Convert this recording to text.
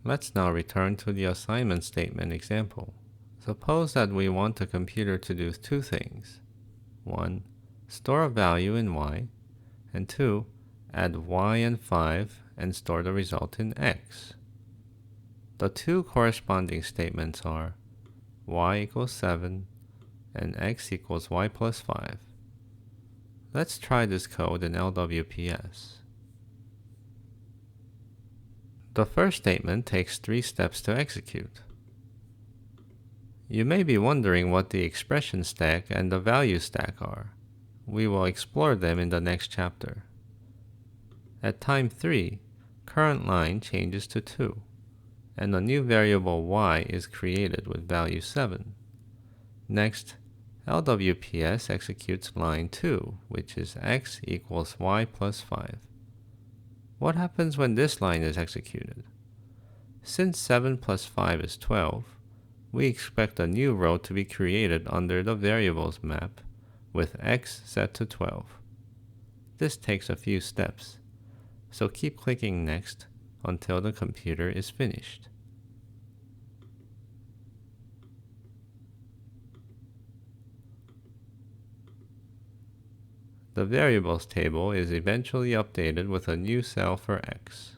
Let's now return to the assignment statement example. Suppose that we want the computer to do two things. 1. Store a value in y, and 2. Add y and 5 and store the result in x. The two corresponding statements are y equals 7 and x equals y plus 5. Let's try this code in LWPS. The first statement takes 3 steps to execute. You may be wondering what the expression stack and the value stack are. We will explore them in the next chapter. At time 3, current line changes to 2, and a new variable y is created with value 7. Next, LWPS executes line 2, which is x equals y plus 5. What happens when this line is executed? Since 7 plus 5 is 12, we expect a new row to be created under the variables map with x set to 12. This takes a few steps, so keep clicking Next until the computer is finished. The variables table is eventually updated with a new cell for x.